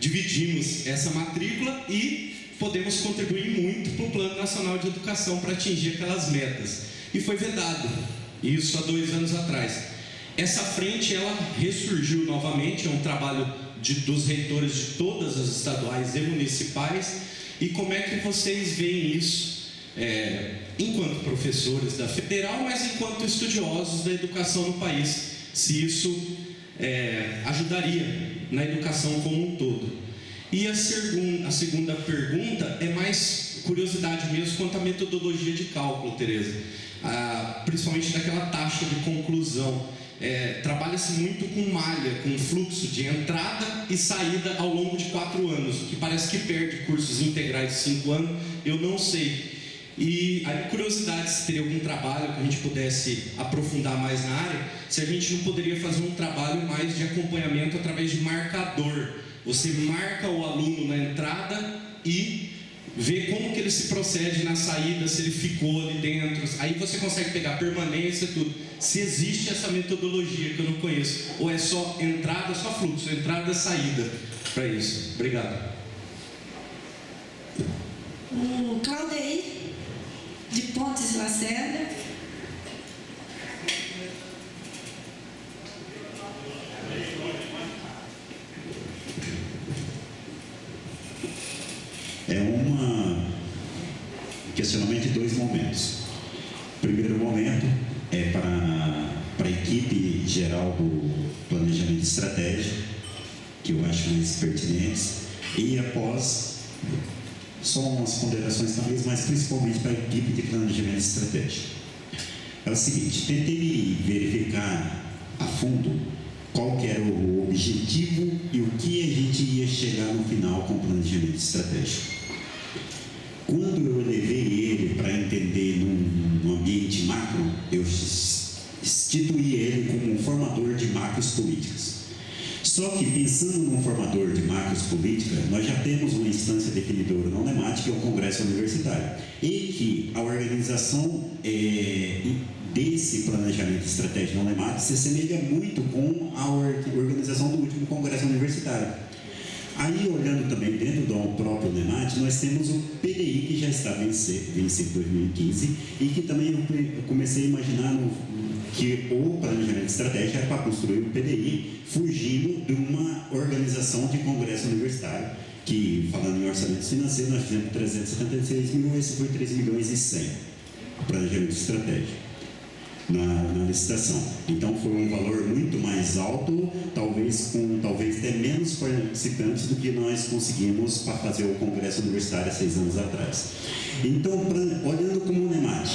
dividimos essa matrícula e podemos contribuir muito para o Plano Nacional de Educação para atingir aquelas metas. E foi vedado, isso há 2 anos atrás. Essa frente, ela ressurgiu novamente, é um trabalho dos reitores de todas as estaduais e municipais. E como é que vocês veem isso, enquanto professores da Federal, mas enquanto estudiosos da educação no país, se isso ajudaria na educação como um todo? E a segunda pergunta é mais curiosidade mesmo quanto à metodologia de cálculo, Tereza, principalmente daquela taxa de conclusão. Trabalha-se muito com malha, com fluxo de entrada e saída ao longo de 4 anos, que parece que perde cursos integrais de 5 anos, eu não sei. E a curiosidade, se teria algum trabalho que a gente pudesse aprofundar mais na área, se a gente não poderia fazer um trabalho mais de acompanhamento através de marcador. Você marca o aluno na entrada e vê como que ele se procede na saída, se ele ficou ali dentro. Aí você consegue pegar permanência e tudo. Se existe essa metodologia que eu não conheço, ou é só entrada, só fluxo, entrada, saída para isso. Obrigado. O Claudeir, de Pontes Lacerda. Questionamento de 2 momentos. O primeiro momento é para a equipe geral do planejamento estratégico, que eu acho mais pertinente, e após, só umas ponderações talvez, mas principalmente para a equipe de planejamento estratégico. É o seguinte, tentei verificar a fundo qual que era o objetivo e o que a gente ia chegar no final com o planejamento estratégico. Quando eu levei ele para entender num ambiente macro, eu instituí ele como um formador de macros políticas. Só que, pensando num formador de macros políticas, nós já temos uma instância definidora na UNEMAT, que é o Congresso Universitário, e que a organização desse planejamento estratégico na UNEMAT se assemelha muito com a organização do último Congresso Universitário. Aí, olhando também dentro do próprio UNEMAT, nós temos o PDI, que já está vencido em 2015, e que também eu comecei a imaginar que o planejamento estratégico era para construir o PDI, fugindo de uma organização de congresso universitário, que, falando em orçamentos financeiros, nós fizemos 376 mil, esse foi 3 milhões e 100, o planejamento estratégico. Na licitação. Então foi um valor muito mais alto, talvez até menos participantes do que nós conseguimos para fazer o Congresso Universitário há 6 anos atrás. Então, olhando como UNEMAT,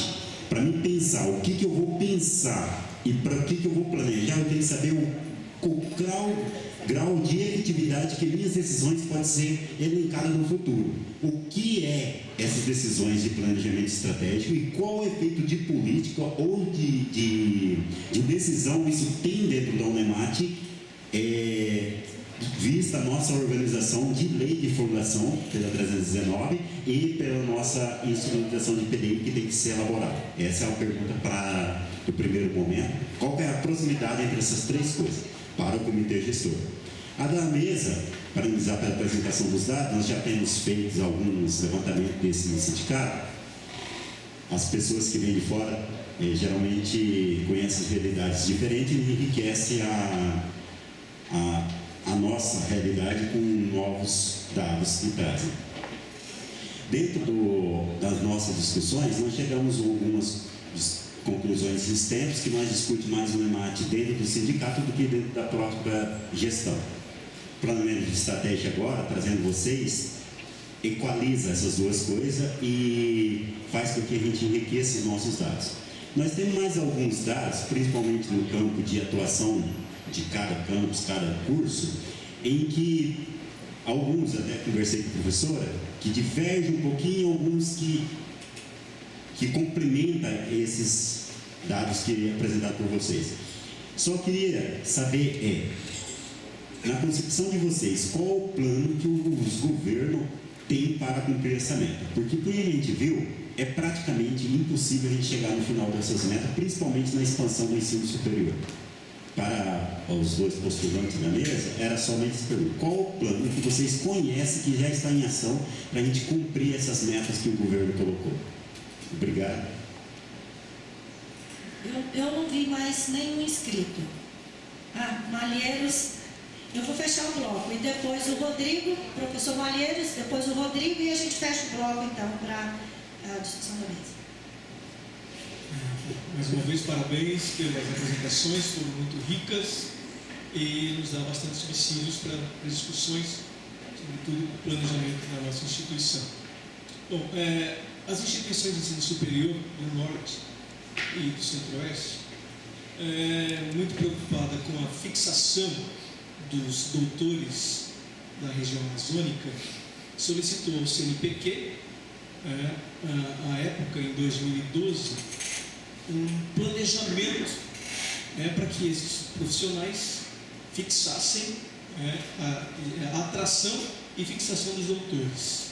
para mim pensar o que eu vou pensar e para o que eu vou planejar, eu tenho que saber o grau de efetividade que minhas decisões podem ser elencadas no futuro. O que é essas decisões de planejamento estratégico e qual o efeito de política ou de decisão isso tem dentro da UNEMAT, vista a nossa organização de lei de fundação, pela 319, e pela nossa instrumentação de PDI que tem que ser elaborada. Essa é a pergunta para o primeiro momento. Qual é a proximidade entre essas 3 coisas para o comitê gestor? A da mesa, para analisar pela apresentação dos dados, nós já temos feito alguns levantamentos desse sindicato. As pessoas que vêm de fora geralmente conhecem realidades diferentes e enriquecem a nossa realidade com novos dados que trazem. Dentro das nossas discussões, nós chegamos a algumas conclusões existentes que nós discutimos mais no UNEMAT dentro do sindicato do que dentro da própria gestão. O planejamento de estratégia agora, trazendo vocês, equaliza essas 2 coisas e faz com que a gente enriqueça nossos dados. Nós temos mais alguns dados, principalmente no campo de atuação de cada campus, cada curso, em que alguns, até conversei com a professora, que divergem um pouquinho, alguns que complementam esses dados que apresentados por vocês. Só queria saber, na concepção de vocês, qual o plano que os governos têm para cumprir essa meta? Porque, como a gente viu, é praticamente impossível a gente chegar no final dessas metas, principalmente na expansão do ensino superior. para os dois postulantes da mesa, era somente essa pergunta: qual o plano que vocês conhecem que já está em ação para a gente cumprir essas metas que o governo colocou? Obrigado. Eu não vi mais nenhum inscrito. Malheiros, eu vou fechar o bloco. E depois o Rodrigo, professor Malheiros, depois o Rodrigo, e a gente fecha o bloco, então, para a discussão da mesa. Mais uma vez, parabéns pelas apresentações, foram muito ricas e nos dá bastante subsídios para as discussões, sobretudo o planejamento da nossa instituição. Bom, as instituições de ensino superior do Norte e do Centro-Oeste, muito preocupada com a fixação dos doutores da região amazônica, solicitou ao CNPq, à época, em 2012, um planejamento para que esses profissionais fixassem a atração e fixação dos doutores.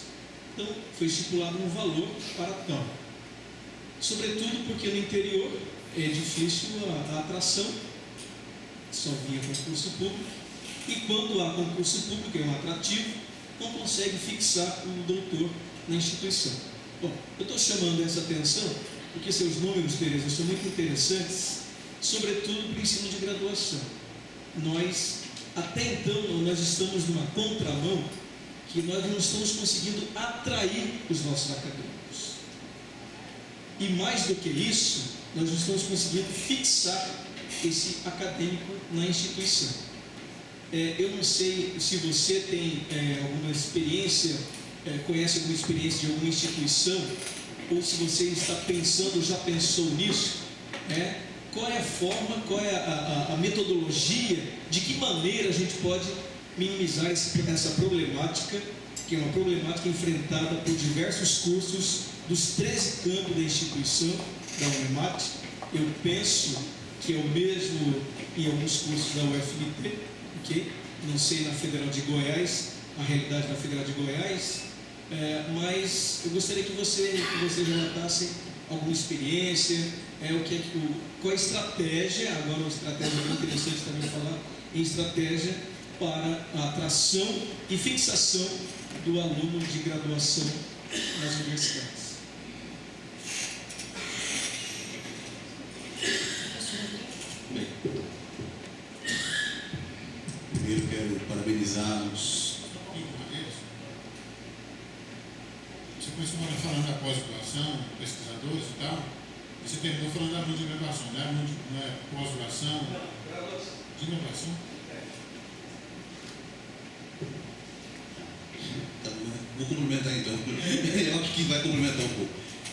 Então, foi estipulado um valor para tal. Sobretudo porque no interior é difícil a atração, só via concurso público, e quando há concurso público, é um atrativo, não consegue fixar um doutor na instituição. Bom, eu estou chamando essa atenção porque seus números, Tereza, são muito interessantes, sobretudo para o ensino de graduação. Nós, até então, nós estamos numa contramão que nós não estamos conseguindo atrair os nossos acadêmicos. E mais do que isso, nós não estamos conseguindo fixar esse acadêmico na instituição. Eu não sei se você tem alguma experiência, conhece alguma experiência de alguma instituição, ou se você está pensando, já pensou nisso, qual é a forma, qual é a metodologia, de que maneira a gente pode minimizar essa problemática, que é uma problemática enfrentada por diversos cursos dos 13 campos da instituição, da UNEMAT. Eu penso que é o mesmo em alguns cursos da UFMT, ok? Não sei na Federal de Goiás, a realidade da Federal de Goiás, mas eu gostaria que vocês relatassem alguma experiência, qual a estratégia, agora uma estratégia bem interessante também falar, em estratégia para a atração e fixação do aluno de graduação nas universidades. Bem, primeiro quero parabenizar os... Você começou falando da pós-graduação, pesquisadores e tal, e você terminou falando da aluno de graduação, né? Não é pós-graduação? De graduação? Vou complementar então. Eu acho que vai complementar um pouco.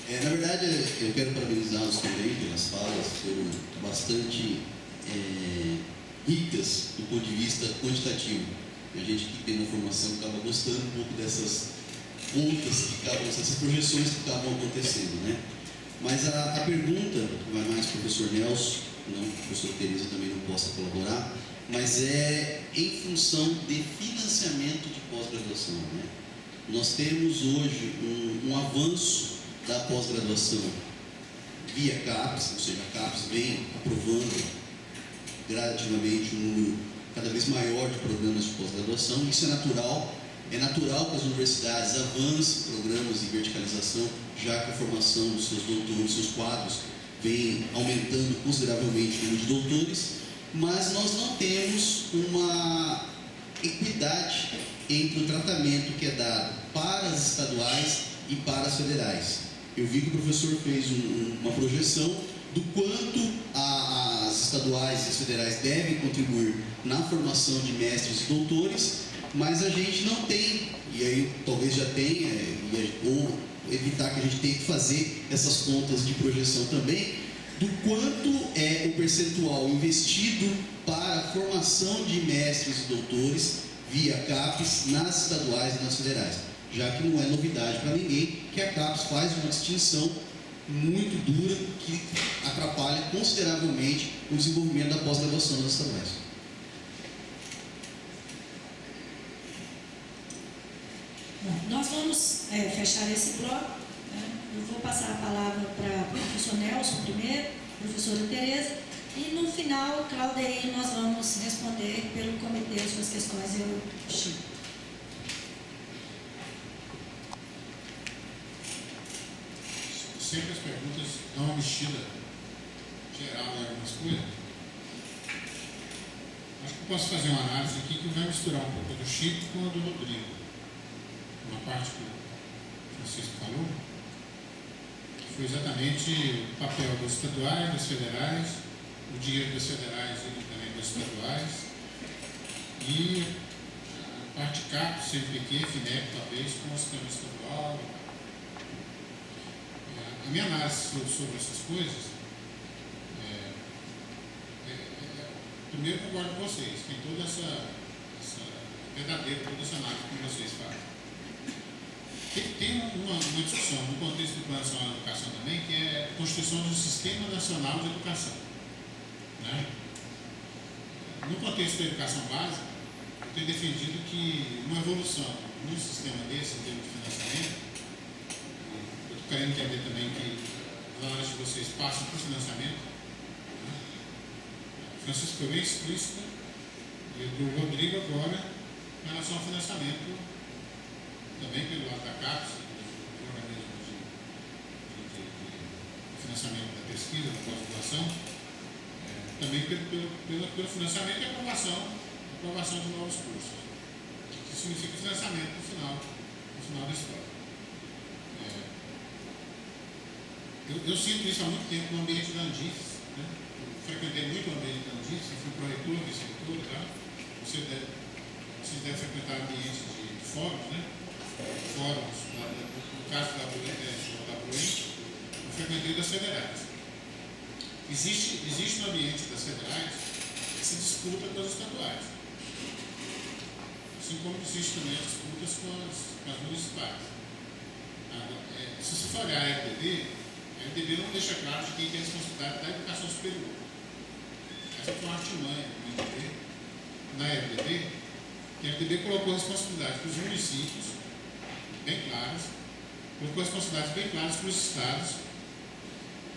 Na verdade, eu quero parabenizá-los também pelas falas, foram bastante ricas do ponto de vista quantitativo. A gente que tem uma formação acaba gostando um pouco dessas contas, essas projeções que acabam acontecendo, né? Mas a pergunta vai mais para o professor Nelson, não, o professor Tereza também não possa colaborar, mas é em função de financiamento de pós-graduação, né? Nós temos hoje um avanço da pós-graduação via CAPES, ou seja, a CAPES vem aprovando gradativamente um número cada vez maior de programas de pós-graduação. Isso é natural que as universidades avancem programas de verticalização, já que a formação dos seus doutores, dos seus quadros, vem aumentando consideravelmente o número de doutores, mas nós não temos uma equidade entre o tratamento que é dado para as estaduais e para as federais. Eu vi que o professor fez uma projeção do quanto as estaduais e as federais devem contribuir na formação de mestres e doutores, mas a gente não tem, e aí talvez já tenha, ou evitar que a gente tenha que fazer essas contas de projeção também, do quanto é o percentual investido para a formação de mestres e doutores via CAPES nas estaduais e nas federais, já que não é novidade para ninguém que a CAPES faz uma distinção muito dura que atrapalha consideravelmente o desenvolvimento da pós-graduação nas estaduais. Bom, nós vamos fechar esse bloco, né? Eu vou passar a palavra para o professor Nelson primeiro, professora Tereza, E no final, Cláudia, aí nós vamos responder pelo comitê as suas questões, eu e o Chico. Sempre as perguntas dão uma mexida geral em algumas coisas. Acho que eu posso fazer uma análise aqui que vai misturar um pouco do Chico com a do Rodrigo. Uma parte que o Francisco falou, que foi exatamente o papel dos estaduais, das federais, o dinheiro das federais e também das estaduais, e a parte CAP, CNPq, FINEP, talvez, com o sistema estadual. A minha análise sobre essas coisas, primeiro eu concordo com vocês, tem toda essa verdadeira, toda essa análise que vocês fazem. Tem uma discussão no contexto do Plano Nacional de Educação também, que é a constituição do Sistema Nacional de Educação. Né? No contexto da educação básica, eu tenho defendido que uma evolução no sistema desse, em termos de financiamento, eu estou querendo entender também que as análises de vocês passam por financiamento. Né? Francisco foi bem explícita, e do Rodrigo agora, em relação ao financiamento, também pelo lado da CAPES, do organismo de financiamento da pesquisa, da pós-graduação, também pelo financiamento e aprovação de novos cursos, que significa financiamento no final da história. Eu sinto isso há muito tempo no ambiente da Andifes, né? Eu frequentei muito o ambiente da Andifes, eu fui pró-reitor, vice-reitor, tá? Vocês devem frequentar ambientes de fóruns, né? Fóruns, no caso da BUEM, eu frequentei das federais. Existe no ambiente das federais que se disputa com as estaduais. Assim como existe também as disputas com as municipais. Se você for olhar a RDB não deixa claro de quem tem a responsabilidade da educação superior. Essa foi uma artimanha do RDB. Na RDB, a RDB colocou a responsabilidade para os municípios, bem claras, colocou responsabilidades bem claras para os estados.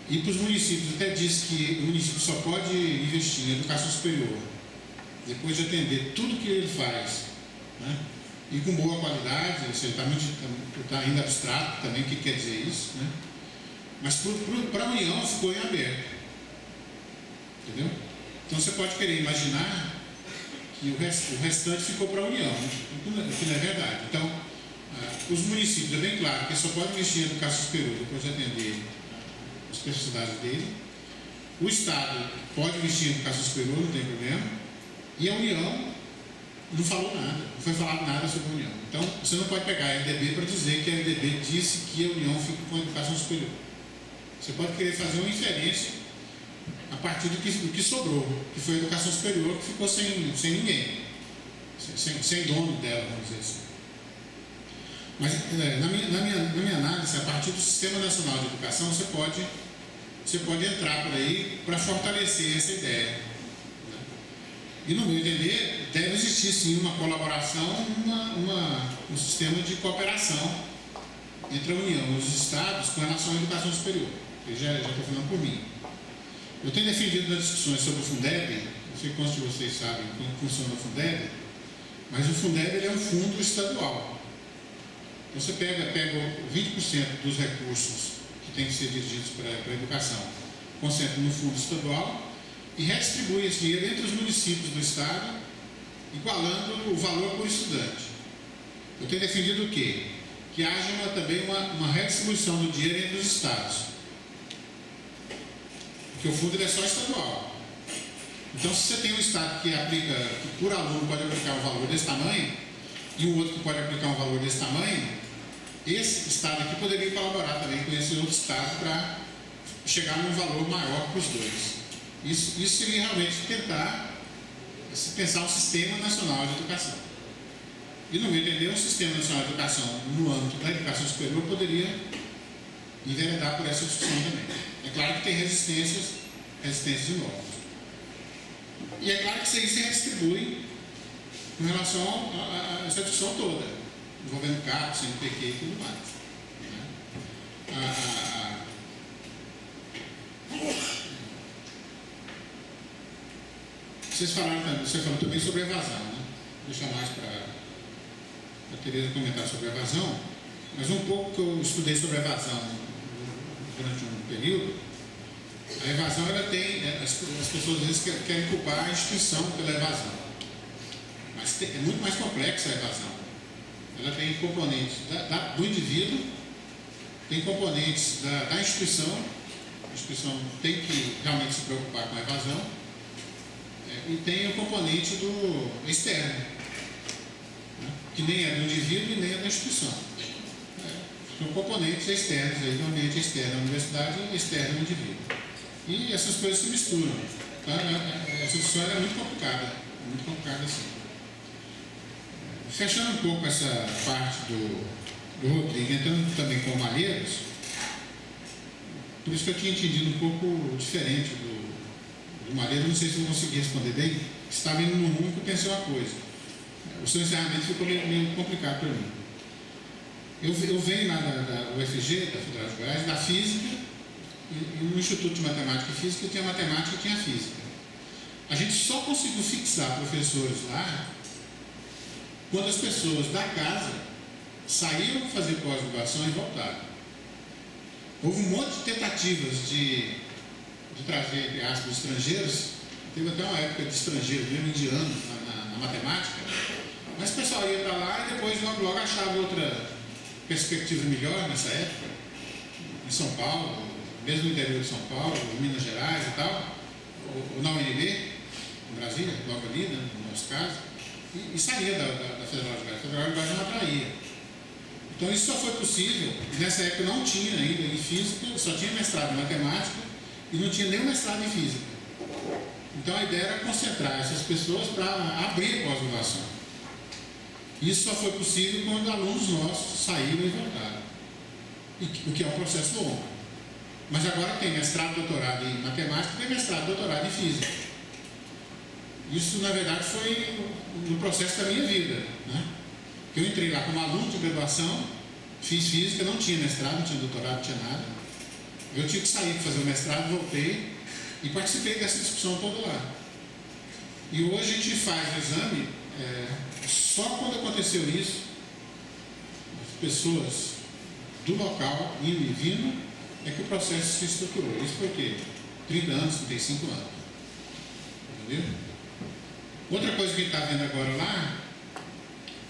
E para os municípios, até diz que o município só pode investir em educação superior depois de atender tudo que ele faz, né? E com boa qualidade, ou seja, está ainda abstrato também o que quer dizer isso, né? Mas para a União ficou em aberto, entendeu? Então você pode querer imaginar que o restante ficou para a União, o que não é verdade. Então, os municípios, é bem claro que só podem investir em educação superior depois de atender as necessidades dele. O Estado pode investir em educação superior, não tem problema. E a União não falou nada, não foi falado nada sobre a União. Então, você não pode pegar a RDB para dizer que a RDB disse que a União fica com a educação superior. Você pode querer fazer uma inferência a partir do que sobrou, que foi a educação superior, que ficou sem ninguém, sem dono dela, vamos dizer assim. Mas na minha análise, a partir do Sistema Nacional de Educação, você pode entrar por aí para fortalecer essa ideia. E no meu entender, deve existir sim uma colaboração, um sistema de cooperação entre a União e os Estados com relação à educação superior. Eu já estou falando por mim. Eu tenho defendido nas discussões sobre o Fundeb, não sei quantos de vocês sabem como funciona o Fundeb, mas o Fundeb ele é um fundo estadual. Então você pega 20% dos recursos que têm que ser dirigidos para a educação, concentra no fundo estadual e redistribui esse dinheiro entre os municípios do estado, igualando o valor por estudante. Eu tenho defendido o quê? Que haja também uma redistribuição do dinheiro entre os estados. Porque o fundo é só estadual. Então, se você tem um estado que por aluno pode aplicar um valor desse tamanho, e um outro que pode aplicar um valor desse tamanho, esse estado aqui poderia colaborar também com esse outro estado para chegar num valor maior para os dois. Isso seria realmente pensar um sistema nacional de educação. E, no meu entender, um sistema nacional de educação no âmbito da educação superior poderia enveredar por essa discussão também. É claro que tem resistências enormes. E é claro que isso aí se redistribui com relação a essa discussão toda, envolvendo CAP, CNPq e tudo mais. Você falou também sobre evasão, né? Vou deixar mais para a Tereza comentar sobre evasão, mas um pouco que eu estudei sobre evasão durante um período, a evasão, ela tem, as pessoas às vezes querem culpar a instituição pela evasão, mas é muito mais complexa a evasão. Ela tem componentes do indivíduo, tem componentes da instituição, a instituição tem que realmente se preocupar com a evasão, e tem o componente do externo, né? Que nem é do indivíduo e nem é da instituição. São componentes externos aí, do ambiente externo da universidade e externo do indivíduo. E essas coisas se misturam. Tá? Essa discussão é muito complicada assim. Fechando um pouco essa parte do Rodrigo, entrando também com o Malheiros, por isso que eu tinha entendido um pouco diferente do Malheiros, não sei se eu consegui responder bem, estava indo num rumo que eu pensei uma coisa. O seu encerramento ficou meio complicado para mim. Eu venho lá da UFG, da Federal de Goiás, da Física, e no Instituto de Matemática e Física tinha Matemática e tinha Física. A gente só conseguiu fixar professores lá quando as pessoas da casa saíram para fazer pós-graduação e voltaram. Houve um monte de tentativas de trazer, entre aspas, estrangeiros. Teve até uma época de estrangeiro, mesmo indiano, na matemática. Mas o pessoal ia para lá e depois logo achava outra perspectiva melhor nessa época, em São Paulo, mesmo no interior de São Paulo, em Minas Gerais e tal, ou na UNB, em Brasília, logo ali, né, no nosso caso, e saía da Federal de Goiás. A Federal de Goiás não atraía. Então isso só foi possível, e nessa época não tinha ainda em Física, só tinha mestrado em Matemática e não tinha nenhum mestrado em Física. Então a ideia era concentrar essas pessoas para abrir a pós-graduação. Isso só foi possível quando alunos nossos saíram e voltaram, o que é um processo longo. Mas agora tem mestrado, doutorado em matemática e tem mestrado, doutorado em física. Isso, na verdade, foi no processo da minha vida, né? Eu entrei lá como aluno de graduação, fiz física, não tinha mestrado, não tinha doutorado, não tinha nada. Eu tive que sair para fazer o mestrado, voltei e participei dessa discussão toda lá. E hoje a gente faz o exame, só quando aconteceu isso, as pessoas do local, indo e vindo, é que o processo se estruturou. Isso foi o quê? 30 anos, 35 anos. Entendeu? Outra coisa que a gente está vendo agora lá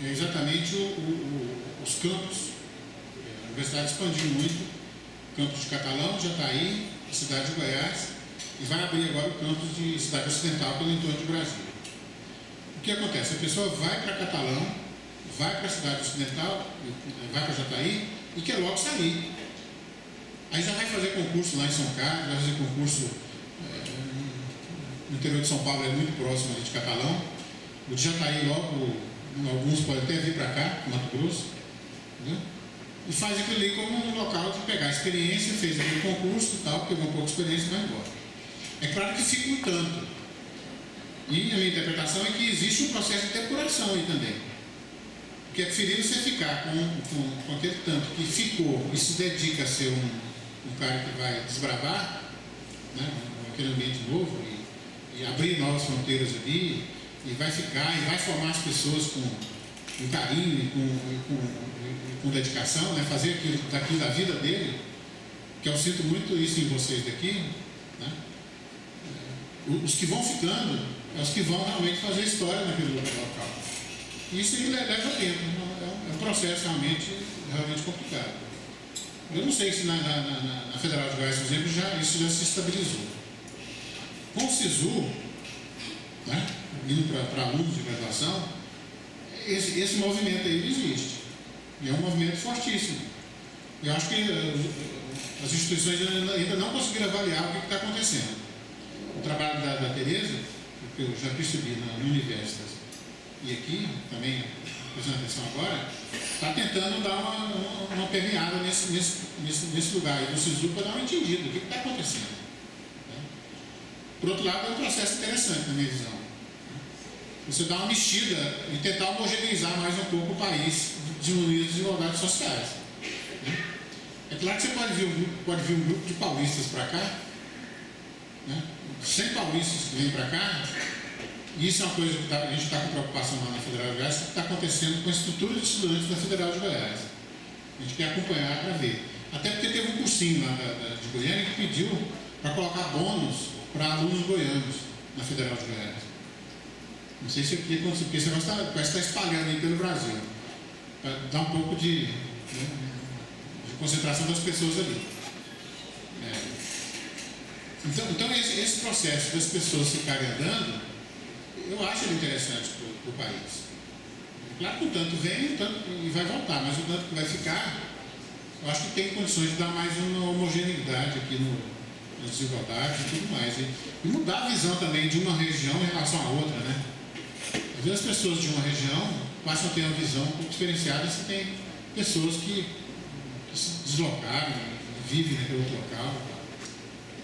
é exatamente os campos. A universidade expandiu muito. O campus de Catalão já está aí, a cidade de Goiás, e vai abrir agora o campus de cidade ocidental pelo entorno de Brasília. O que acontece? A pessoa vai para Catalão, vai para a cidade ocidental, vai para Jataí e quer logo sair. Aí já vai fazer concurso lá em São Carlos, vai fazer concurso no interior de São Paulo, é muito próximo ali de Catalão. O de Jataí logo, alguns podem até vir para cá, Mato Grosso, entendeu? E faz aquilo ali como um local de pegar experiência, fez aquele concurso e tal, pegou um pouco de experiência e vai embora. É claro que fica um tanto. E a minha interpretação é que existe um processo de depuração aí também. Porque é preferível você ficar com aquele tanto que ficou e se dedica a ser um cara que vai desbravar, né, aquele ambiente novo e abrir novas fronteiras ali, e vai ficar, e vai formar as pessoas com carinho e com dedicação, né, fazer daquilo da vida dele, que eu sinto muito isso em vocês daqui, né? Os que vão ficando, é os que vão realmente fazer história naquele local. E isso aí leva tempo, é um processo realmente complicado. Eu não sei se na Federal de Goiás, por exemplo, isso já se estabilizou. Com o SISU, né, indo para alunos de graduação, esse movimento aí existe. E é um movimento fortíssimo. Eu acho que as instituições ainda não conseguiram avaliar o que está acontecendo. O trabalho da Tereza, que eu já percebi no Universitas e aqui, também prestando atenção agora, está tentando dar uma permeada nesse lugar aí do SISU para dar um entendido do que está acontecendo. Né? Por outro lado, é um processo interessante na minha visão. Você dá uma mexida e tentar homogeneizar mais um pouco o país, diminuir as desigualdades sociais. Né? É claro que você pode vir um grupo de paulistas para cá, né? 100 paulistas que vêm para cá, isso é uma coisa que a gente está com preocupação lá na Federal de Goiás, que está acontecendo com a estrutura de estudantes da Federal de Goiás. A gente quer acompanhar para ver. Até porque teve um cursinho lá de Goiânia que pediu para colocar bônus para alunos goianos na Federal de Goiás. Não sei se aqui aconteceu, porque você vai estar espalhando aí pelo Brasil, para dar um pouco de concentração das pessoas ali. Então esse processo das pessoas ficarem andando, eu acho ele interessante para o país. Claro que o tanto vem e vai voltar, mas o tanto que vai ficar, eu acho que tem condições de dar mais uma homogeneidade aqui nas desigualdades e tudo mais. E mudar a visão também de uma região em relação à outra, né? Às vezes as pessoas de uma região passam a ter uma visão um pouco diferenciada se tem pessoas que se deslocaram, vivem naquele outro local.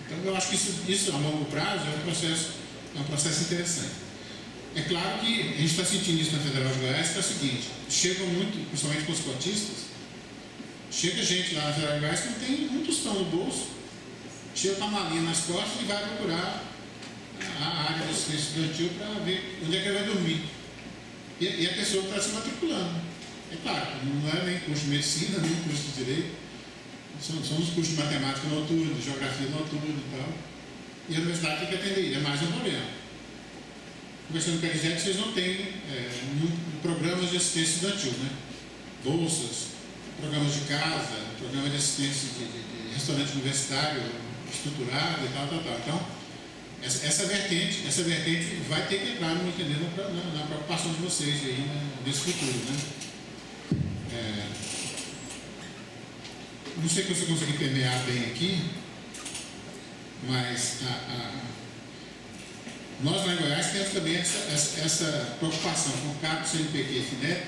Então eu acho que isso a longo prazo é um processo interessante. É claro que a gente está sentindo isso na Federal de Goiás, que é o seguinte, chegam muito, principalmente com os cotistas, chega gente lá na Federal de Goiás que não tem um tostão no bolso, chega com a malinha nas costas e vai procurar a área do assistência estudantil para ver onde é que ele vai dormir. E a pessoa está se matriculando. É claro, não é nem curso de medicina, nem curso de direito, são os cursos de matemática noturna, de geografia noturna e tal. E a universidade tem que atender, é mais um problema. Conversando com a Elisete, vocês não têm programas de assistência estudantil, né? Bolsas, programas de casa, programas de assistência de restaurante universitário estruturado e tal. Então, essa vertente vai ter que entrar, no entender, na preocupação de vocês aí, nesse futuro, né? Não sei se eu consegui permear bem aqui, mas nós lá em Goiás temos também essa preocupação com o CAP, CNPq e FINEP,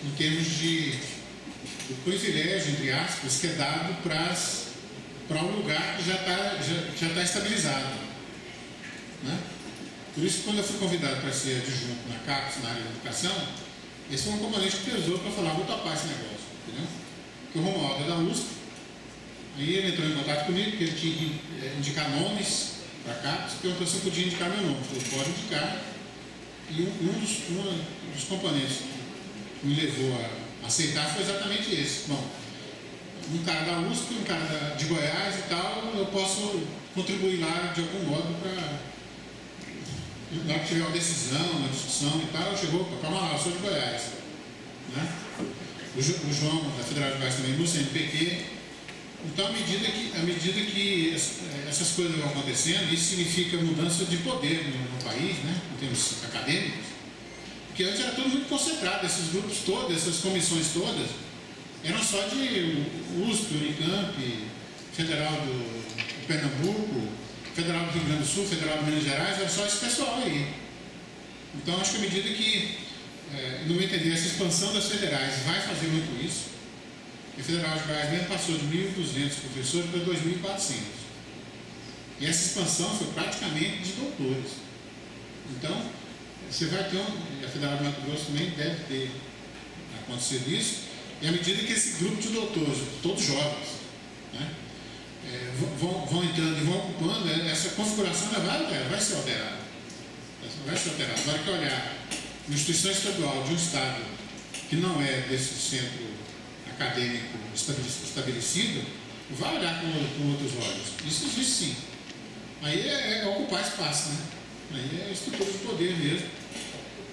em termos do privilégio, entre aspas, que é dado para um lugar que já está estabilizado. Né? Por isso, quando eu fui convidado para ser adjunto na CAPES, na área da educação, esse foi um componente que pesou para falar, vou topar esse negócio. Entendeu? Porque o Romualdo é da USP, aí ele entrou em contato comigo, porque ele tinha que indicar nomes para CAPES, perguntou se eu podia indicar meu nome. Eu pode indicar. E um dos componentes que me levou a aceitar foi exatamente esse. Bom, um cara da USP, um cara de Goiás e tal, eu posso contribuir lá de algum modo para, na hora que tiver uma decisão, uma discussão e tal, chegou, calma lá, eu sou de Goiás. Né? O João, da Federal de Goiás também, no CNPq. Então, à medida que essas coisas vão acontecendo, isso significa mudança de poder no país, né, em termos acadêmicos, porque antes era tudo muito concentrado, esses grupos todos, essas comissões todas, eram só de USP, Unicamp, Federal do Pernambuco, Federal do Rio Grande do Sul, Federal de Minas Gerais, era só esse pessoal aí. Então, acho que à medida que, no meu entender, essa expansão das federais vai fazer muito isso. A Federal de Goiás mesmo passou de 1.200 professores para 2.400. E essa expansão foi praticamente de doutores. Então, você vai ter a Federal de Mato Grosso também deve ter acontecido isso, e à medida que esse grupo de doutores, todos jovens, né, vão entrando e vão ocupando, essa configuração vai ser alterada. Vai ser alterada. Na hora que olhar uma instituição estadual de um estado que não é desse centro acadêmico estabelecido, vai olhar com outros olhos. Isso existe sim. Aí é ocupar espaço, né? Aí é a estrutura de poder mesmo,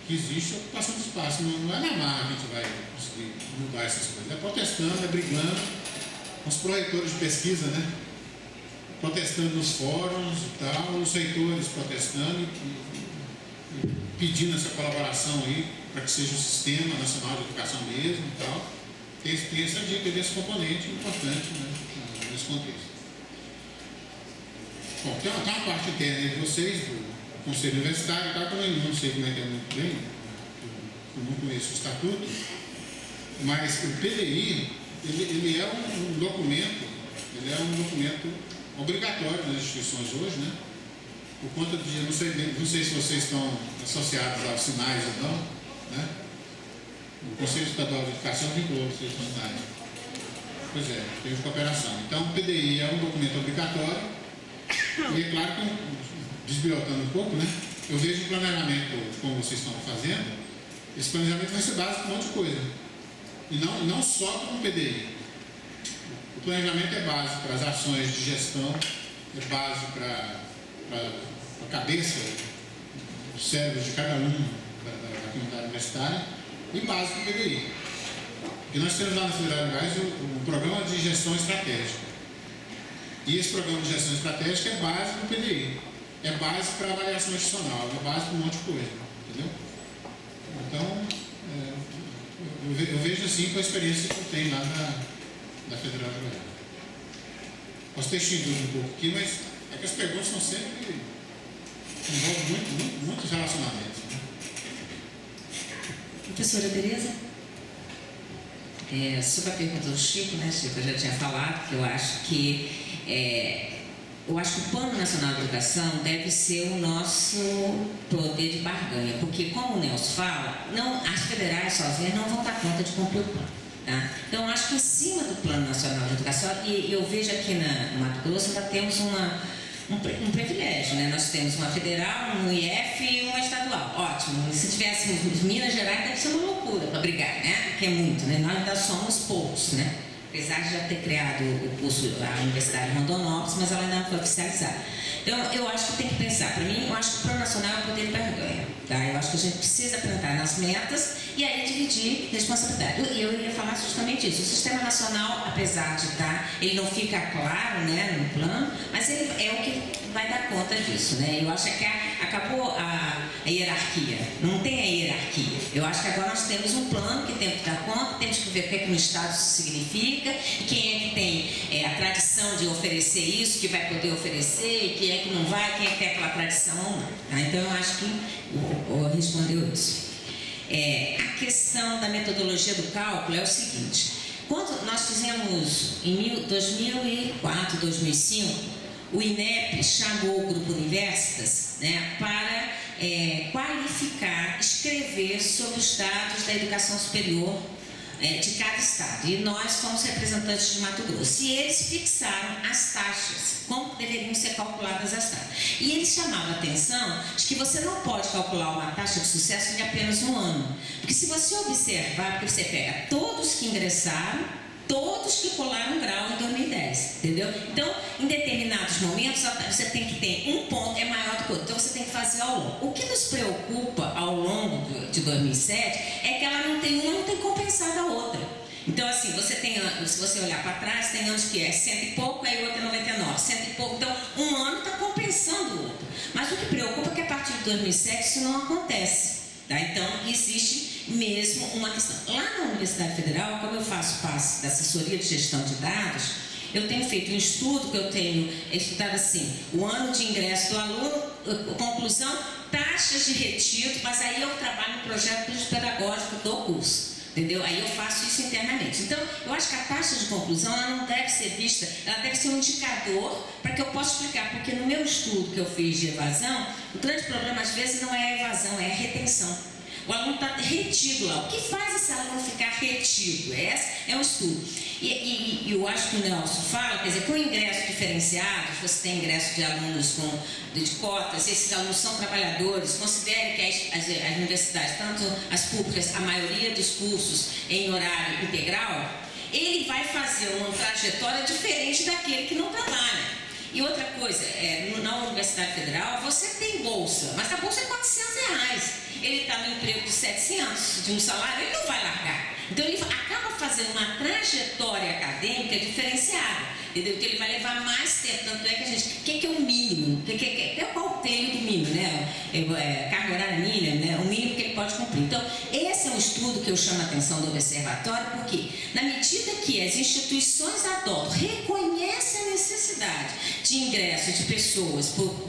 que existe a ocupação de espaço. Não é na marra que a gente vai conseguir mudar essas coisas. É protestando, é brigando com os proretores de pesquisa, né? Protestando nos fóruns e tal, os reitores protestando e pedindo essa colaboração aí para que seja o Sistema Nacional de Educação mesmo e tal. Tem essa dica desse componente importante, né, nesse contexto. Bom, tem uma parte interna de vocês, do Conselho Universitário, tá, que eu não sei como é que é muito bem, eu não conheço o estatuto, mas o PDI, ele é um documento obrigatório nas instituições hoje, né? Por conta de, não sei se vocês estão associados aos sinais ou não, né? O Conselho Estadual de Educação vinculou vocês aos sinais. Pois é, tem de cooperação. Então, o PDI é um documento obrigatório, e é claro que, desbilhotando um pouco, né? eu vejo o planejamento, como vocês estão fazendo, esse planejamento vai ser base para um monte de coisa. E não só para o PDI. O planejamento é base para as ações de gestão, é base para a cabeça, o cérebro de cada um da comunidade universitária e base para o PDI. E nós temos lá na Federal de Gás o programa de gestão estratégica. E esse programa de gestão estratégica é base para o PDI. É base para avaliação adicional, é base para um monte de coisa. Entendeu? Então, eu vejo assim com a experiência que eu tenho lá da Federal de Goiás. Posso ter estendido um pouco aqui, mas é que as perguntas são sempre envolvem muitos relacionamentos. Né? Professora Tereza? Sobre a pergunta do Chico, né, Chico, eu já tinha falado que eu acho que o Plano Nacional de Educação deve ser o nosso poder de barganha, porque como o Nelson fala, as federais sozinhas não vão dar conta de cumprir o plano. Tá? Então, eu acho que em cima do Plano Nacional de Educação, e eu vejo aqui no Mato Grosso, nós temos um privilégio, né? Nós temos uma federal, um IF e uma estadual. Ótimo. Se tivéssemos Minas Gerais, deve ser uma loucura para brigar, né? Porque é muito, né? Nós ainda somos poucos, né? Apesar de já ter criado o curso, a Universidade de Rondonópolis, mas ela ainda não foi oficializada. Então, eu acho que tem que pensar. Para mim, eu acho que o Plano Nacional é o poder de barganha. Tá? Eu acho que a gente precisa apresentar nas metas e aí dividir responsabilidade. E eu ia falar justamente isso. O Sistema Nacional, apesar de ele não fica claro, né, no plano, mas ele é o que vai dar conta disso, né? Eu acho que acabou a hierarquia. Não tem a hierarquia. Eu acho que agora nós temos um plano que temos que dar conta, temos que ver o que no Estado isso significa, e quem é que tem a tradição de oferecer isso, que vai poder oferecer, e quem é que não vai, quem é que tem aquela tradição ou não. Tá? Então, eu acho que respondeu isso. A questão da metodologia do cálculo é o seguinte: quando nós fizemos em 2004, 2005, o INEP chamou o Grupo Universitas, né, para qualificar, escrever sobre os dados da educação superior de cada estado. E nós somos representantes de Mato Grosso. E eles fixaram as taxas, como deveriam ser calculadas as taxas. E eles chamavam a atenção de que você não pode calcular uma taxa de sucesso de apenas um ano. Porque se você observar, porque você pega todos que ingressaram, todos que colaram grau em 2010, entendeu? Então, em determinados momentos, você tem que ter um ponto é maior do que o outro, então você tem que fazer ao longo. O que nos preocupa ao longo de 2007 é que ela não tem compensado a outra. Então, assim, se você olhar para trás, tem anos que é 100 e pouco, aí o outro é 99, 100 e pouco, então um ano está compensando o outro. Mas o que preocupa é que a partir de 2007 isso não acontece. Tá? Então, existe mesmo uma questão. Lá na Universidade Federal, como eu faço parte da assessoria de gestão de dados, eu tenho feito um estudo que eu tenho estudado assim, o ano de ingresso do aluno, conclusão, taxas de retiro, mas aí eu trabalho no projeto pedagógico do curso. Entendeu? Aí eu faço isso internamente. Então, eu acho que a taxa de conclusão ela não deve ser vista, ela deve ser um indicador para que eu possa explicar, porque no meu estudo que eu fiz de evasão, o grande problema às vezes não é a evasão, é a retenção. O aluno está retido lá. O que faz esse aluno ficar retido? Esse é um estudo. E eu acho que o Nelson fala, quer dizer, com ingresso diferenciado, você tem ingresso de alunos de cotas, esses alunos são trabalhadores, considere que as universidades, tanto as públicas, a maioria dos cursos em horário integral, ele vai fazer uma trajetória diferente daquele que não trabalha. E outra coisa, na Universidade Federal, você tem bolsa, mas a bolsa é R$400. Ele está no emprego de 700, de um salário, ele não vai largar. Então, ele acaba fazendo uma trajetória acadêmica diferenciada, entendeu? Porque ele vai levar mais tempo. Tanto é que a gente... O que é o mínimo? Qual o termo do mínimo, né? Carga horária mínima, né? O mínimo que ele pode cumprir. Então, esse é um estudo que eu chamo a atenção do observatório, porque na medida que as instituições adotam, reconhecem a necessidade de ingresso de pessoas por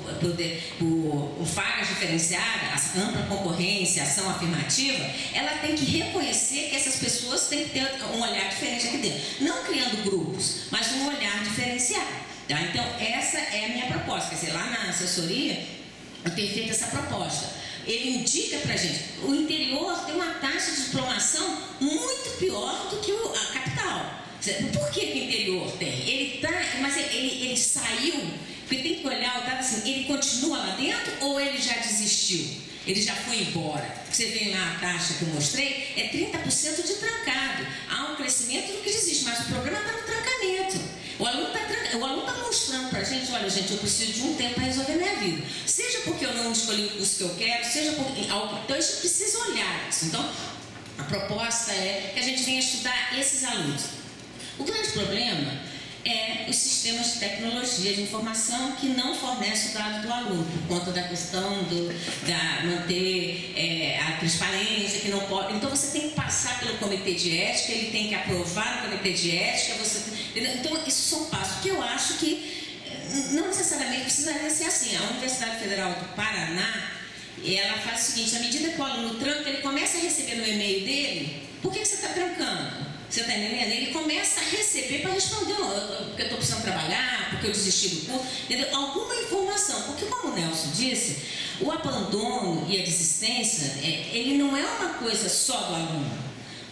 vagas diferenciadas, ampla concorrência, ação afirmativa, ela tem que reconhecer que essas pessoas têm que ter um olhar diferente aqui dentro. Não criando grupos, mas um olhar diferenciado. Tá? Então, essa é a minha proposta. Quer dizer, lá na assessoria, eu tenho feito essa proposta. Ele indica pra gente, o interior tem uma taxa de diplomação muito pior do que a capital. Por que o interior tem? Ele saiu Porque tem que olhar o dado assim, ele continua lá dentro ou ele já desistiu? Ele já foi embora. Você vê lá a taxa que eu mostrei, é 30% de trancado. Há um crescimento do que desiste, mas o programa está no trancamento. O aluno está mostrando para a gente, olha gente, eu preciso de um tempo para resolver minha vida. Seja porque eu não escolhi o curso que eu quero, seja porque... Então a gente precisa olhar isso. Então, a proposta é que a gente venha estudar esses alunos. O grande problema é os sistemas de tecnologia de informação que não fornecem o dado do aluno, por conta da questão da manter a transparência, que não pode. Então você tem que passar pelo comitê de ética, ele tem que aprovar no comitê de ética, então isso são passos que eu acho que não necessariamente precisaria ser assim. A Universidade Federal do Paraná, ela faz o seguinte, à medida que o aluno tranca, ele começa a receber no e-mail dele, por que você está trancando? Você está entendendo? Ele começa a receber para responder, porque eu estou precisando trabalhar, porque eu desisti do curso, entendeu? Alguma informação, porque como o Nelson disse, o abandono e a desistência, ele não é uma coisa só do aluno,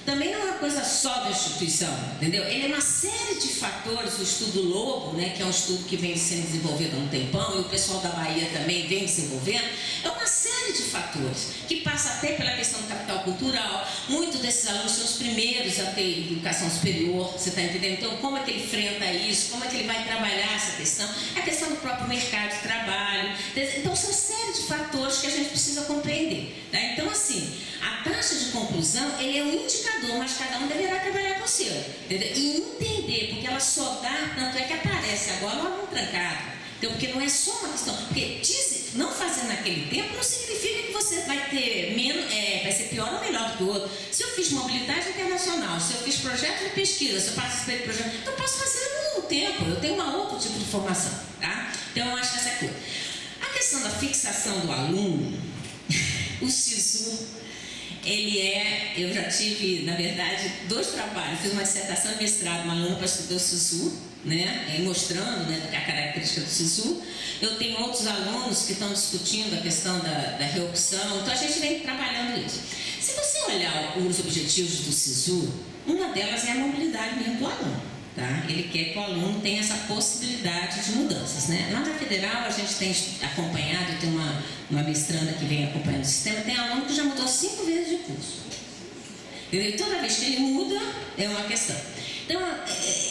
também não é uma coisa só da instituição, entendeu? Ele é uma série de fatores, o estudo Lobo, né, que é um estudo que vem sendo desenvolvido há um tempão, e o pessoal da Bahia também vem desenvolvendo, é uma série de fatores, que passa até pela questão do capital cultural. Muitos desses alunos são os primeiros a ter educação superior, você está entendendo? Então, como é que ele enfrenta isso? Como é que ele vai trabalhar essa questão? A questão do próprio mercado de trabalho. Então, são série de fatores que a gente precisa compreender. Tá? Então, assim, a taxa de conclusão, ele é um indicador, mas cada um deverá trabalhar com o seu. Entendeu? E entender, porque ela só dá, tanto é que aparece agora o aluno trancado. Então, porque não é só uma questão, porque não fazer naquele tempo não significa que você vai ter menos, vai ser pior ou melhor do que o outro. Se eu fiz mobilidade internacional, se eu fiz projeto de pesquisa, se eu participei de projeto, eu posso fazer no tempo, eu tenho um outro tipo de formação, tá? Então, eu acho que essa é a coisa. A questão da fixação do aluno, o SISU, eu já tive, na verdade, 2 trabalhos, fiz uma dissertação de mestrado, uma aluna para estudar o SISU, né, mostrando, né, a característica do SISU. Eu tenho outros alunos que estão discutindo a questão da reopção, então a gente vem trabalhando isso. Se você olhar os objetivos do SISU, uma delas é a mobilidade mesmo do aluno. Tá? Ele quer que o aluno tenha essa possibilidade de mudanças. Né? Lá na Federal, a gente tem acompanhado, eu tenho uma mestranda que vem acompanhando o sistema, tem aluno que já mudou 5 vezes de curso. E toda vez que ele muda, é uma questão. Então,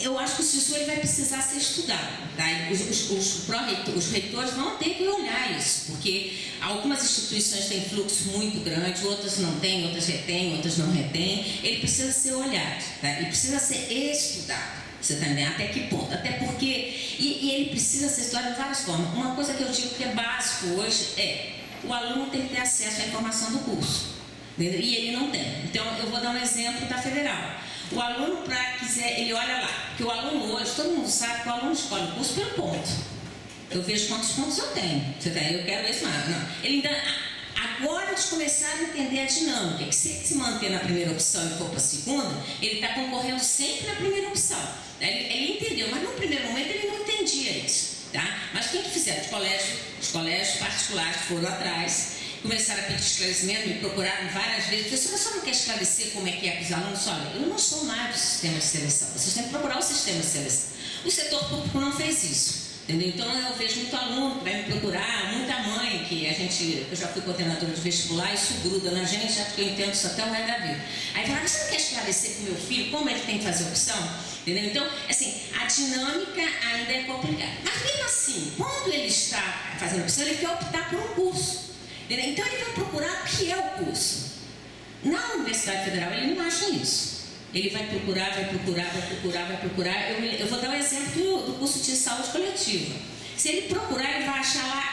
eu acho que o SISU ele vai precisar ser estudado. Tá? Os reitores vão ter que olhar isso, porque algumas instituições têm fluxo muito grande, outras não têm, outras retêm, outras não retêm. Ele precisa ser olhado, tá? Ele precisa ser estudado. Você está entendendo? Até que ponto? Até porque... E ele precisa ser estudado de várias formas. Uma coisa que eu digo que é básico hoje o aluno tem que ter acesso à informação do curso. Entendeu? E ele não tem. Então, eu vou dar um exemplo da Federal. O aluno, para quiser, ele olha lá, porque o aluno hoje, todo mundo sabe que o aluno escolhe o curso pelo ponto. Eu vejo quantos pontos eu tenho. Você tá? Eu quero esse mais. Não. Ele ainda, agora eles começaram a entender a dinâmica, que se ele se manter na primeira opção e for para a segunda, ele está concorrendo sempre na primeira opção. Ele entendeu, mas no primeiro momento ele não entendia isso. Tá? Mas quem que fizeram? Os colégios particulares que foram atrás, começaram a pedir esclarecimento, me procuraram várias vezes. Professor, você não quer esclarecer como é que é para os alunos? Olha, eu não sou mais do sistema de seleção. Vocês têm que procurar o sistema de seleção. O setor público não fez isso. Entendeu? Então eu vejo muito aluno que vai me procurar, muita mãe que eu já fui coordenadora de vestibular, isso gruda na gente, já que eu entendo isso até o resto da vida. Aí fala, você não quer esclarecer para o meu filho como ele tem que fazer opção? Entendeu? Então, assim, a dinâmica ainda é complicada. Mas mesmo assim, quando ele está fazendo opção, ele quer optar por um curso. Entendeu? Então ele vai procurar o que é o curso. Na Universidade Federal ele não acha isso. Ele vai procurar. Eu vou dar um exemplo do curso de saúde coletiva. Se ele procurar, ele vai achar lá,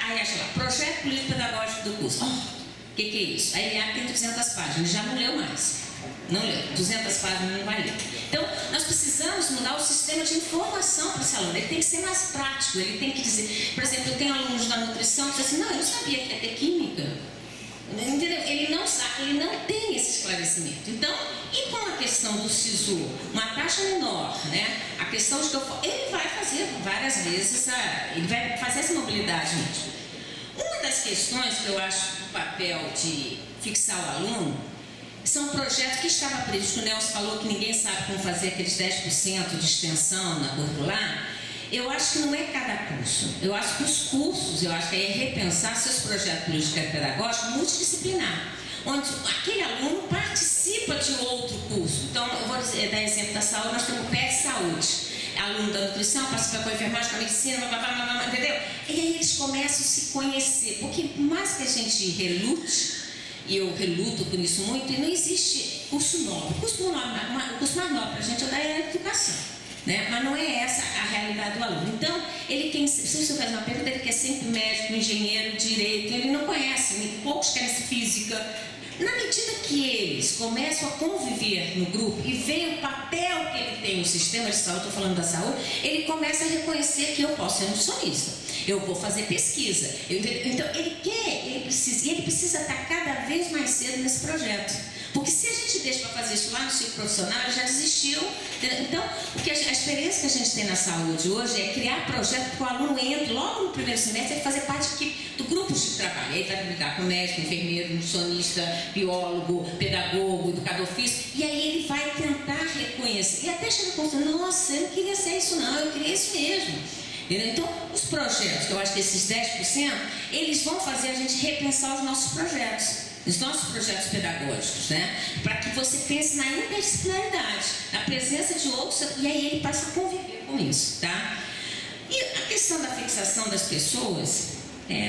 projeto político-pedagógico do curso. O que é isso? Aí ele tem 200 páginas, ele já não leu mais. Não leu, 200 páginas não vai ler. Então, nós precisamos mudar o sistema de informação para esse aluno. Ele tem que ser mais prático, ele tem que dizer... Por exemplo, eu tenho alunos da nutrição que dizem assim, não, eu não sabia que ia ter química. Entendeu? Ele não sabe, ele não tem esse esclarecimento. Então, e com a questão do SISU, uma taxa menor, né? A questão de que ele vai fazer várias vezes, ele vai fazer essa mobilidade mesmo. Uma das questões que eu acho do papel de fixar o aluno são projetos que estava previsto. O Nelson falou que ninguém sabe como fazer aqueles 10% de extensão na curricular. Eu acho que não é cada curso. Eu acho que os cursos, eu acho que é repensar seus projetos político-pedagógicos multidisciplinar, onde aquele aluno participa de outro curso. Então, eu vou dar exemplo da saúde, nós temos o PET Saúde. Aluno da nutrição, participa com a enfermagem, com a medicina, entendeu? E aí eles começam a se conhecer, porque mais que a gente relute, e eu reluto por isso muito, e não existe curso nobre. O curso mais nobre para a gente é a educação, né? Mas não é essa a realidade do aluno. Então, ele quer, se você faz uma pergunta, ele quer sempre médico, engenheiro, direito, ele não conhece, poucos querem física. Na medida que eles começam a conviver no grupo e veem o papel que ele tem no sistema de saúde, estou falando da saúde, ele começa a reconhecer que eu posso ser nutricionista, eu vou fazer pesquisa. Então, ele precisa estar cada vez mais cedo nesse projeto. Porque se a gente deixa para fazer isso lá no ciclo profissional, ele já desistiu. Então, a experiência que a gente tem na saúde hoje é criar projetos que o aluno entre logo no primeiro semestre, ele fazer parte do grupo de trabalho. Ele vai lidar com médico, enfermeiro, nutricionista, biólogo, pedagogo, educador físico, e aí ele vai tentar reconhecer. E até chega a pensar, nossa, eu não queria ser isso não, eu queria isso mesmo. Então, os projetos, que eu acho que esses 10%, eles vão fazer a gente repensar os nossos projetos pedagógicos, né? Para que você pense na interdisciplinaridade, na presença de outros, e aí ele passa a conviver com isso, tá? E a questão da fixação das pessoas,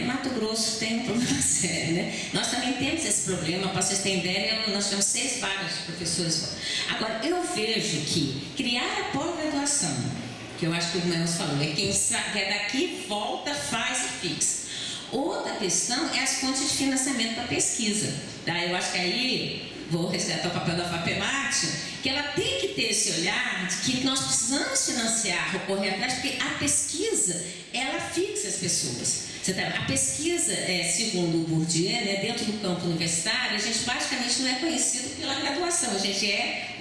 Mato Grosso tem um problema sério, né? Nós também temos esse problema, para vocês terem ideia, nós temos 6 vagas de professores. Agora, eu vejo que criar a pós-graduação, que eu acho que o Nelson falou, é quem é daqui, volta, faz e fixa. Outra questão é as fontes de financiamento para pesquisa. Tá? Eu acho que aí, vou resgatar o papel da FAPEMAT, que ela tem que ter esse olhar de que nós precisamos financiar, correr atrás, porque a pesquisa, ela fixa as pessoas. A pesquisa, segundo o Bourdieu, né, dentro do campo universitário, a gente basicamente não é conhecido pela graduação, o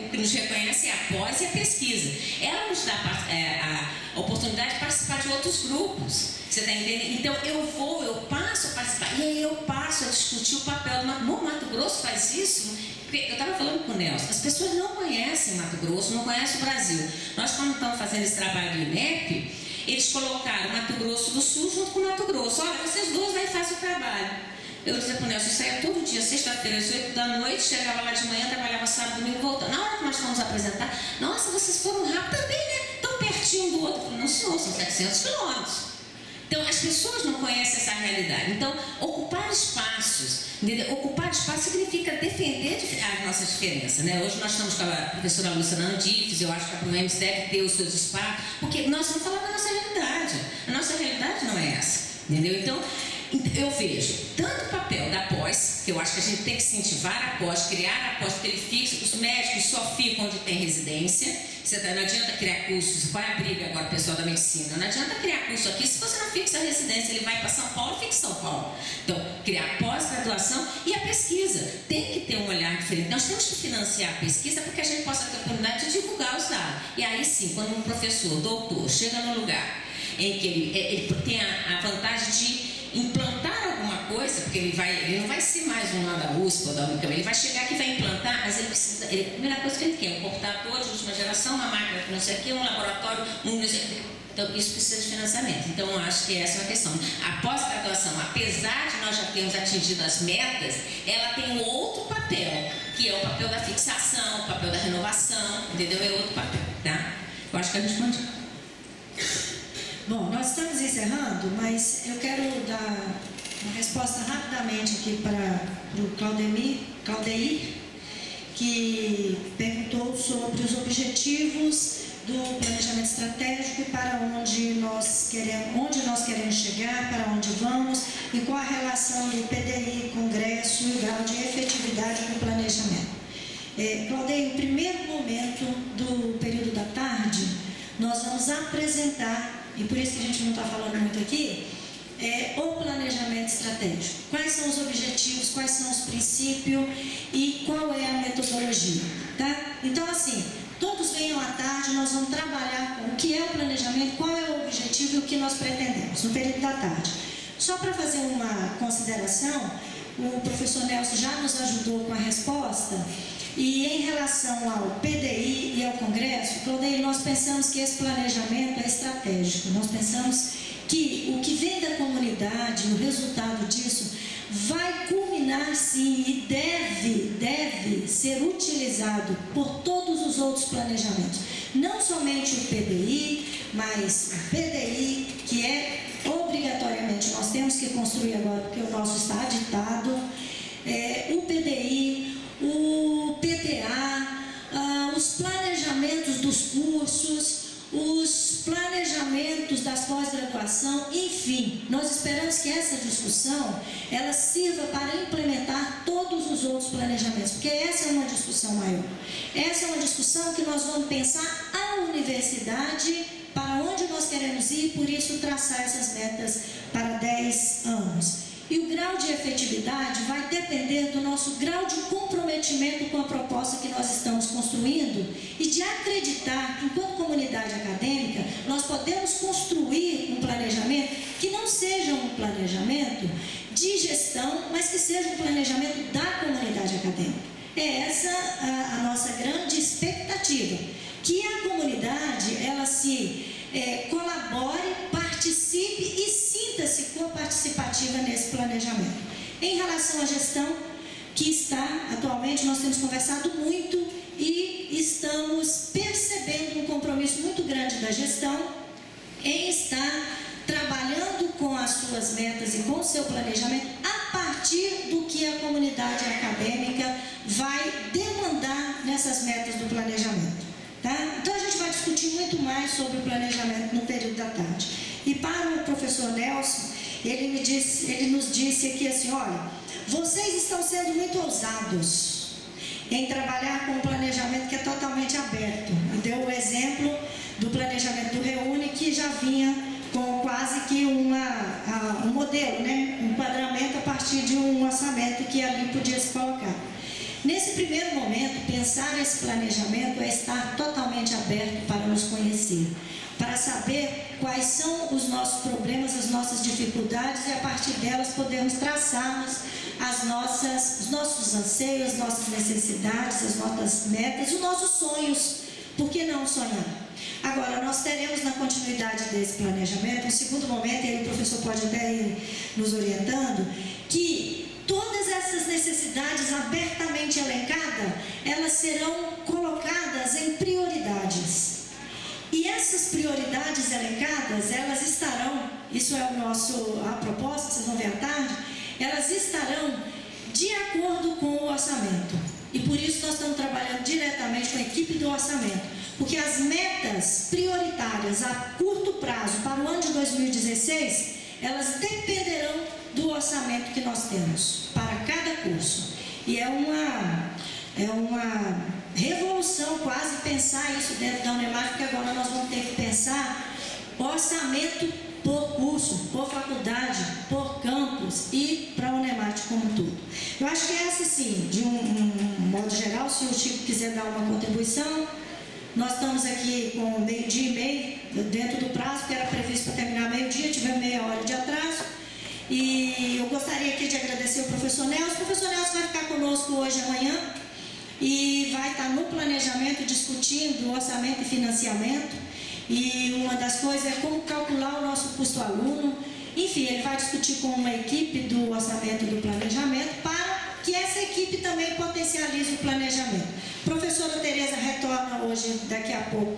que nos reconhece é a pós e a pesquisa. Ela nos dá a oportunidade de participar de outros grupos. Você está entendendo? Então eu passo a participar, e aí eu passo a discutir o papel. O Mato Grosso faz isso, porque eu estava falando com o Nelson, as pessoas não conhecem Mato Grosso, não conhecem o Brasil. Nós, quando estamos fazendo esse trabalho do INEP, eles colocaram Mato Grosso do Sul junto com Mato Grosso. Olha, vocês dois aí fazem o trabalho. Eu dizia para o Nelson, eu saía todo dia, sexta-feira, às 8 da noite, chegava lá de manhã, trabalhava sábado, domingo e voltava. Na hora que nós fomos apresentar, nossa, vocês foram rápido também, né? Tão pertinho do outro. Eu falei, não, senhor, são 700 quilômetros. Então, as pessoas não conhecem essa realidade. Então, ocupar espaços, entendeu? Ocupar espaço significa defender as nossas diferenças, né? Hoje nós estamos com a professora Luciana Andifes, eu acho que a PROEMS deve ter os seus espaços, porque nós vamos falar da nossa realidade. A nossa realidade não é essa, entendeu? Então, eu vejo tanto o papel da pós, que eu acho que a gente tem que incentivar a pós, criar a pós, porque ele fixa, os médicos só ficam onde tem residência. Não adianta criar cursos, qual é a briga agora, pessoal da medicina? Não adianta criar curso aqui se você não fixa a residência, ele vai para São Paulo e fica em São Paulo. Então, criar pós-graduação e a pesquisa. Tem que ter um olhar diferente. Nós temos que financiar a pesquisa para que a gente possa ter a oportunidade de divulgar os dados. E aí sim, quando um professor, doutor, chega num lugar em que ele tem a vantagem de implantar alguma coisa, porque ele não vai ser mais um lá da USP ou da UNICAM, ele vai chegar aqui e vai implantar, mas ele precisa, a primeira coisa que ele quer, um computador de última geração, uma máquina que não sei o que, um laboratório, então isso precisa de financiamento. Então eu acho que essa é uma questão. A pós-graduação, apesar de nós já termos atingido as metas, ela tem um outro papel, que é o papel da fixação, o papel da renovação, entendeu? É outro papel, tá? Eu acho que a gente pode. Bom, nós estamos encerrando, mas eu quero dar uma resposta rapidamente aqui para o Claudeir, que perguntou sobre os objetivos do planejamento estratégico e para onde nós queremos chegar, para onde vamos e qual a relação do PDI, Congresso e o grau de efetividade do planejamento. Claudeir, no primeiro momento do período da tarde, nós vamos apresentar, e por isso que a gente não está falando muito aqui, o planejamento estratégico. Quais são os objetivos, quais são os princípios e qual é a metodologia, tá? Então, assim, todos venham à tarde, nós vamos trabalhar com o que é o planejamento, qual é o objetivo e o que nós pretendemos no período da tarde. Só para fazer uma consideração, o professor Nelson já nos ajudou com a resposta, e em relação ao PDI e ao Congresso, Claudeir, nós pensamos que esse planejamento é estratégico. Nós pensamos que o que vem da comunidade, o resultado disso, vai culminar sim e deve ser utilizado por todos os outros planejamentos. Não somente o PDI, mas o PDI, que é obrigatoriamente nós temos que construir agora, porque o nosso está ditado, o PDI, o PTA, os planejamentos dos cursos, os planejamentos das pós-graduação, enfim, nós esperamos que essa discussão ela sirva para implementar todos os outros planejamentos, porque essa é uma discussão maior. Essa é uma discussão que nós vamos pensar a universidade, para onde nós queremos ir, por isso traçar essas metas para 10 anos. E o grau de efetividade vai depender do nosso grau de comprometimento com a proposta que nós estamos construindo e de acreditar que, enquanto comunidade acadêmica, nós podemos construir um planejamento que não seja um planejamento de gestão, mas que seja um planejamento da comunidade acadêmica. É essa a nossa grande expectativa, que a comunidade, ela se colabore, participe e sinta-se co-participativa nesse planejamento. Em relação à gestão, que está, atualmente, nós temos conversado muito e estamos percebendo um compromisso muito grande da gestão em estar trabalhando com as suas metas e com o seu planejamento a partir do que a comunidade acadêmica vai demandar nessas metas do planejamento. Tá? Então a gente vai discutir muito mais sobre o planejamento no período da tarde. E para o professor Nelson, ele nos disse aqui assim, olha, vocês estão sendo muito ousados em trabalhar com um planejamento que é totalmente aberto. E deu o exemplo do planejamento do Reúne, que já vinha com quase que um modelo, né? Um enquadramento a partir de um orçamento que ali podia se colocar. Nesse primeiro momento, pensar esse planejamento é estar totalmente aberto para nos conhecer, para saber quais são os nossos problemas, as nossas dificuldades e a partir delas podemos traçarmos os nossos anseios, as nossas necessidades, as nossas metas, os nossos sonhos. Por que não sonhar? Agora, nós teremos na continuidade desse planejamento, um segundo momento, e aí o professor pode até ir nos orientando, que todas essas necessidades abertamente elencadas, elas serão colocadas em prioridades. E essas prioridades elencadas, elas estarão, isso é a proposta, vocês vão ver à tarde, elas estarão de acordo com o orçamento. E por isso nós estamos trabalhando diretamente com a equipe do orçamento. Porque as metas prioritárias a curto prazo para o ano de 2016, elas dependerão do orçamento que nós temos para cada curso. E é uma revolução quase pensar isso dentro da Unemar, porque agora nós vamos ter que pensar orçamento por curso, por faculdade, por campus e para a Unemar como um todo. Eu acho que essa sim, de um modo geral, se o Chico quiser dar uma contribuição, nós estamos aqui com meio-dia e meio, dentro do prazo que era previsto para terminar meio-dia, tivemos meia hora de atraso. E eu gostaria aqui de agradecer o professor Nelson. O professor Nelson vai ficar conosco hoje e amanhã e vai estar no planejamento discutindo orçamento e financiamento. E uma das coisas é como calcular o nosso custo aluno. Enfim, ele vai discutir com uma equipe do orçamento e do planejamento para que essa equipe também potencialize o planejamento. A professora Tereza retorna hoje, daqui a pouco,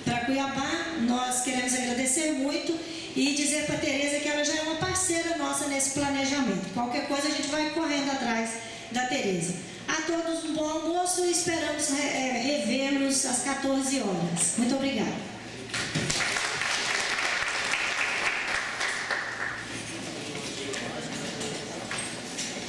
para Cuiabá. Nós queremos agradecer muito e dizer para a Tereza que ela já é uma parceira nossa nesse planejamento. Qualquer coisa a gente vai correndo atrás da Tereza. A todos um bom almoço e esperamos revê-los às 14 horas. Muito obrigada.